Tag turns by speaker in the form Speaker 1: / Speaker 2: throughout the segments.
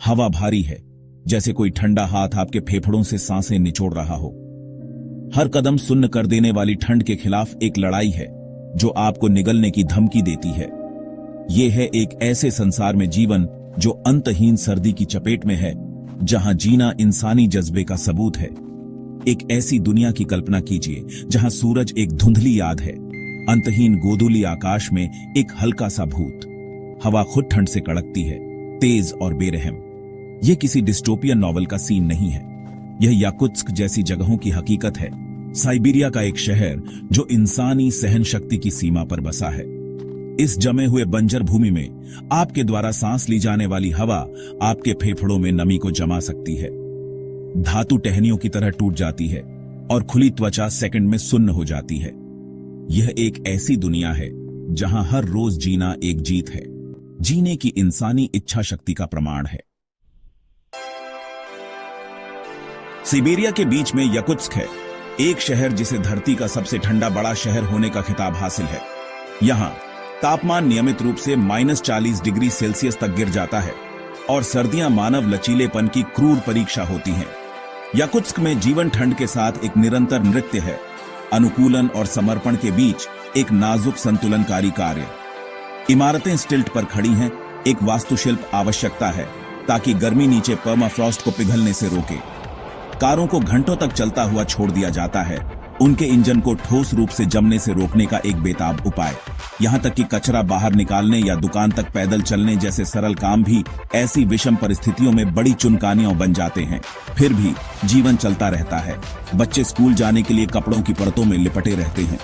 Speaker 1: हवा भारी है, जैसे कोई ठंडा हाथ आपके फेफड़ों से सांसें निचोड़ रहा हो। हर कदम सुन्न कर देने वाली ठंड के खिलाफ एक लड़ाई है जो आपको निगलने की धमकी देती है। यह है एक ऐसे संसार में जीवन जो अंतहीन सर्दी की चपेट में है, जहां जीना इंसानी जज्बे का सबूत है। एक ऐसी दुनिया की कल्पना कीजिए जहां सूरज एक धुंधली याद है, अंतहीन गोधूली आकाश में एक हल्का सा भूत। हवा खुद ठंड से कड़कती है, तेज और बेरहम। यह किसी डिस्टोपियन नॉवल का सीन नहीं है, यह याकुत्स्क जैसी जगहों की हकीकत है। साइबेरिया का एक शहर जो इंसानी सहन शक्ति की सीमा पर बसा है। इस जमे हुए बंजर भूमि में आपके द्वारा सांस ली जाने वाली हवा आपके फेफड़ों में नमी को जमा सकती है। धातु टहनियों की तरह टूट जाती है और खुली त्वचा सेकंड में सुन्न हो जाती है। यह एक ऐसी दुनिया है जहां हर रोज जीना एक जीत है, जीने की इंसानी इच्छा शक्ति का प्रमाण है। साइबेरिया के बीच में याकुत्स्क है, एक शहर जिसे धरती का सबसे ठंडा बड़ा शहर होने का खिताब हासिल है। यहां तापमान नियमित रूप से -40 डिग्री सेल्सियस तक गिर जाता है और सर्दियां मानव लचीलेपन की क्रूर परीक्षा होती हैं। याकुत्स्क में जीवन ठंड के साथ एक निरंतर नृत्य है, अनुकूलन और समर्पण के बीच एक नाजुक संतुलनकारी कार्य। इमारतें स्टिल्ट पर खड़ी हैं, एक वास्तुशिल्प आवश्यकता है ताकि गर्मी नीचे पर्माफ्रॉस्ट को पिघलने से रोके। कारों को घंटों तक चलता हुआ छोड़ दिया जाता है, उनके इंजन को ठोस रूप से जमने से रोकने का एक बेताब उपाय। यहां तक कि कचरा बाहर निकालने या दुकान तक पैदल चलने जैसे सरल काम भी ऐसी विषम परिस्थितियों में बड़ी चुनकानियां बन जाते हैं। फिर भी जीवन चलता रहता है। बच्चे स्कूल जाने के लिए कपड़ों की परतों में लिपटे रहते हैं।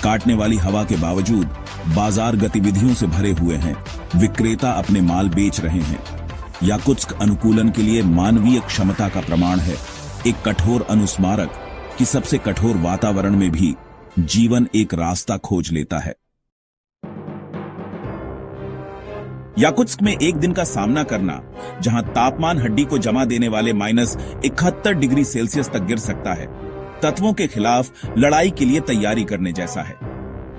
Speaker 1: काटने वाली हवा के बावजूद बाजार गतिविधियों से भरे हुए हैं, विक्रेता अपने माल बेच रहे हैं। याकुत्स्क अनुकूलन के लिए मानवीय क्षमता का प्रमाण है, एक कठोर अनुस्मारक कि सबसे कठोर वातावरण में भी जीवन एक रास्ता खोज लेता है। याकुत्स्क में एक दिन का सामना करना जहां तापमान हड्डी को जमा देने वाले -71 डिग्री सेल्सियस तक गिर सकता है, तत्वों के खिलाफ लड़ाई के लिए तैयारी करने जैसा है।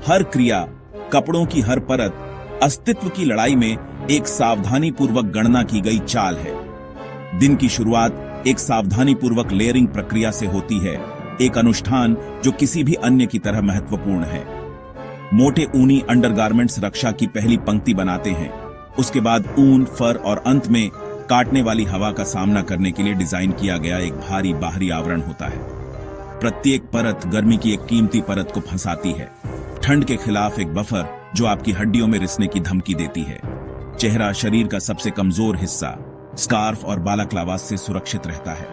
Speaker 1: हर क्रिया, कपड़ों की हर परत अस्तित्व की लड़ाई में एक सावधानी पूर्वक गणना की गई चाल है। दिन की शुरुआत एक सावधानी पूर्वक लेयरिंग प्रक्रिया से होती है, एक अनुष्ठान जो किसी भी अन्य की तरह महत्वपूर्ण है। मोटे ऊनी अंडरगारमेंट्स रक्षा की पहली पंक्ति बनाते हैं, उसके बाद ऊन, फर और अंत में काटने वाली हवा का सामना करने के लिए डिजाइन किया गया एक भारी बाहरी आवरण होता है। प्रत्येक परत गर्मी की एक कीमती परत को फंसाती है, ठंड के खिलाफ एक बफर जो आपकी हड्डियों में रिसने की धमकी देती है। चेहरा शरीर का सबसे कमजोर हिस्सा स्कार्फ और बालाक्लावा से सुरक्षित रहता है,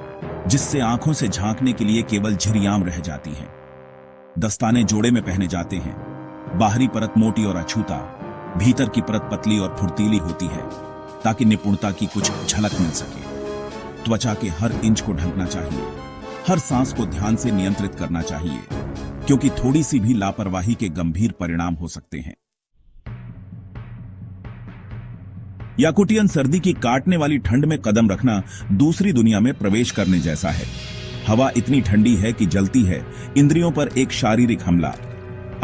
Speaker 1: जिससे आंखों से झांकने के लिए केवल झिरियाम रह जाती हैं। दस्ताने जोड़े में पहने जाते हैं, बाहरी परत मोटी और अछूता, भीतर की परत पतली और फुर्तीली होती है ताकि निपुणता की कुछ झलक मिल सके। त्वचा के हर इंच को ढंकना चाहिए, हर सांस को ध्यान से नियंत्रित करना चाहिए, क्योंकि थोड़ी सी भी लापरवाही के गंभीर परिणाम हो सकते हैं। याकुटियन सर्दी की काटने वाली ठंड में कदम रखना दूसरी दुनिया में प्रवेश करने जैसा है। हवा इतनी ठंडी है कि जलती है, इंद्रियों पर एक शारीरिक हमला।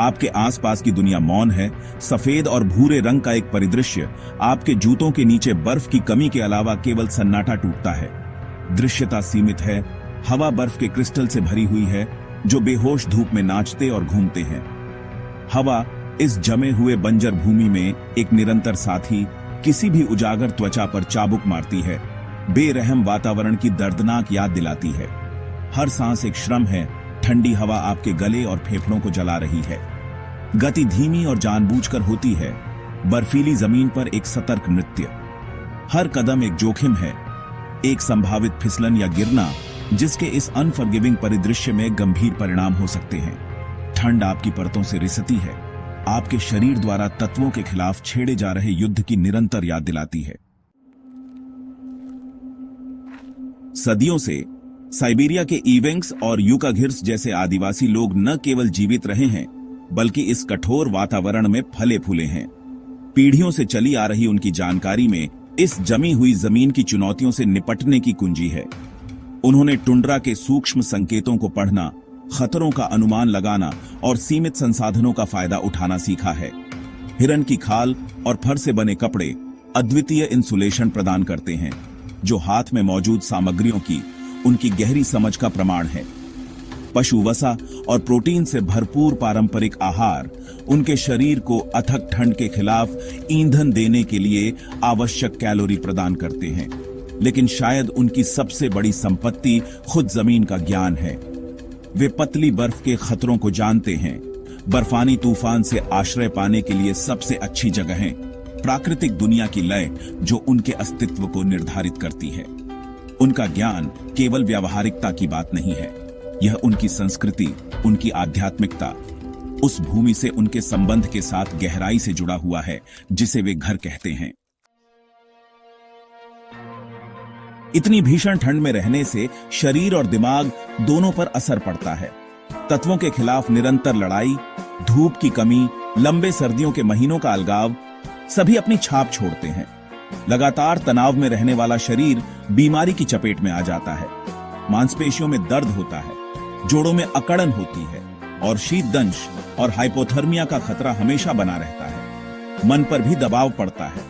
Speaker 1: आपके आसपास की दुनिया मौन है, सफेद और भूरे रंग का एक परिदृश्य। आपके जूतों के नीचे बर्फ की कमी के अलावा केवल सन्नाटा टूटता है। दृश्यता सीमित है, हवा बर्फ के क्रिस्टल से भरी हुई है जो बेहोश धूप में नाचते और घूमते हैं। हवा इस जमे हुए बंजर भूमि में एक निरंतर साथी, किसी भी उजागर त्वचा पर चाबुक मारती है, बेरहम वातावरण की दर्दनाक याद दिलाती है। हर सांस एक श्रम है, ठंडी हवा आपके गले और फेफड़ों को जला रही है। गति धीमी और जानबूझकर होती है, बर्फीली जमीन पर एक सतर्क नृत्य। हर कदम एक जोखिम है, एक संभावित फिसलन या गिरना जिसके इस अनफॉरगिविंग परिदृश्य में गंभीर परिणाम हो सकते हैं। ठंड आपकी परतों से रिसती है, आपके शरीर द्वारा तत्वों के खिलाफ छेड़े जा रहे युद्ध की निरंतर याद दिलाती है। सदियों से साइबेरिया के इवेंक्स और यूकाघिर्स जैसे आदिवासी लोग न केवल जीवित रहे हैं, बल्कि इस कठोर वातावरण में फले फूले हैं। पीढ़ियों से चली आ रही उनकी जानकारी में इस जमी हुई जमीन की चुनौतियों से निपटने की कुंजी है। उन्होंने टुंड्रा के सूक्ष्म संकेतों को पढ़ना, खतरों का अनुमान लगाना और सीमित संसाधनों का फायदा उठाना सीखा है। हिरन की खाल और फर से बने कपड़े, अद्वितीय इंसुलेशन प्रदान करते हैं, जो हाथ में मौजूद सामग्रियों की उनकी गहरी समझ का प्रमाण है। पशु वसा और प्रोटीन से भरपूर पारंपरिक आहार उनके शरीर को अथक ठंड के खिलाफ ईंधन देने के लिए आवश्यक कैलोरी प्रदान करते हैं। लेकिन शायद उनकी सबसे बड़ी संपत्ति खुद जमीन का ज्ञान है। वे पतली बर्फ के खतरों को जानते हैं, बर्फानी तूफान से आश्रय पाने के लिए सबसे अच्छी जगहें, प्राकृतिक दुनिया की लय जो उनके अस्तित्व को निर्धारित करती है। उनका ज्ञान केवल व्यावहारिकता की बात नहीं है, यह उनकी संस्कृति, उनकी आध्यात्मिकता, उस भूमि से उनके संबंध के साथ गहराई से जुड़ा हुआ है जिसे वे घर कहते हैं। इतनी भीषण ठंड में रहने से शरीर और दिमाग दोनों पर असर पड़ता है। तत्वों के खिलाफ निरंतर लड़ाई, धूप की कमी, लंबे सर्दियों के महीनों का अलगाव सभी अपनी छाप छोड़ते हैं। लगातार तनाव में रहने वाला शरीर बीमारी की चपेट में आ जाता है। मांसपेशियों में दर्द होता है, जोड़ों में अकड़न होती है और शीतदंश और हाइपोथर्मिया का खतरा हमेशा बना रहता है। मन पर भी दबाव पड़ता है।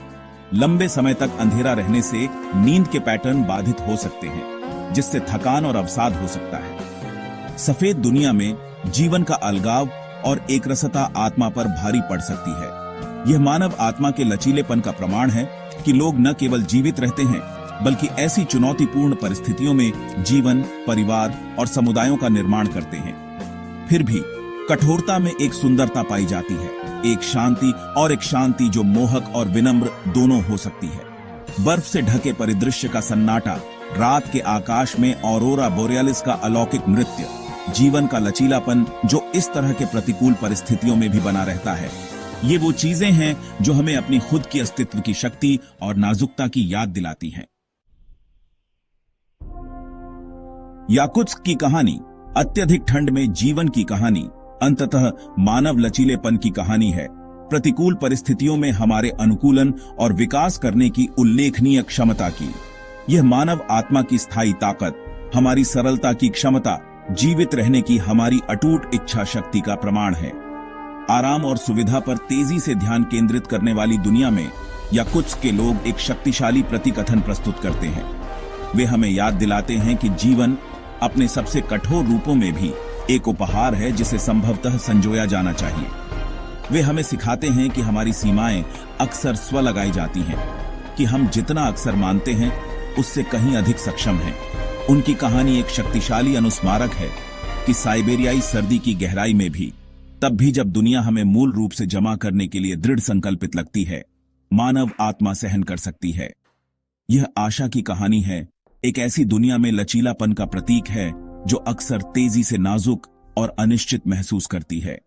Speaker 1: लंबे समय तक अंधेरा रहने से नींद के पैटर्न बाधित हो सकते हैं, जिससे थकान और अवसाद हो सकता है। सफेद दुनिया में जीवन का अलगाव और एकरसता आत्मा पर भारी पड़ सकती है। यह मानव आत्मा के लचीलेपन का प्रमाण है कि लोग न केवल जीवित रहते हैं, बल्कि ऐसी चुनौतीपूर्ण परिस्थितियों में जीवन, परिवार और समुदायों का निर्माण करते हैं। फिर भी कठोरता में एक सुंदरता पाई जाती है, एक शांति जो मोहक और विनम्र दोनों हो सकती है। बर्फ से ढके परिदृश्य का सन्नाटा, रात के आकाश में ऑरोरा बोरियालिस का अलौकिक नृत्य, जीवन का लचीलापन जो इस तरह के प्रतिकूल परिस्थितियों में भी बना रहता है, ये वो चीजें हैं जो हमें अपनी खुद की अस्तित्व की शक्ति और नाजुकता की याद दिलाती हैं। याकुत्स्क की कहानी अत्यधिक ठंड में जीवन की कहानी, अंततः मानव लचीलेपन की कहानी है। प्रतिकूल परिस्थितियों में हमारे अनुकूलन और विकास करने की उल्लेखनीय क्षमता की। यह मानव आत्मा की स्थायी ताकत, हमारी सरलता की क्षमता, जीवित रहने की हमारी अटूट इच्छा शक्ति का प्रमाण है। आराम और सुविधा पर तेजी से ध्यान केंद्रित करने वाली दुनिया में याकुत्स्क के लोग एक शक्तिशाली प्रतिकथन प्रस्तुत करते हैं। वे हमें याद दिलाते हैं कि जीवन अपने सबसे कठोर रूपों में भी एक उपहार है जिसे संभवतः संजोया जाना चाहिए। वे हमें सिखाते हैं कि हमारी सीमाएं अक्सर स्व लगाई जाती हैं, कि हम जितना अक्सर मानते हैं उससे कहीं अधिक सक्षम हैं। उनकी कहानी एक शक्तिशाली अनुस्मारक है कि साइबेरियाई सर्दी की गहराई में भी, तब भी जब दुनिया हमें मूल रूप से जमा करने के लिए दृढ़ संकल्पित लगती है, मानव आत्मा सहन कर सकती है। यह आशा की कहानी है, एक ऐसी दुनिया में लचीलापन का प्रतीक है जो अक्सर तेजी से नाजुक और अनिश्चित महसूस करती है।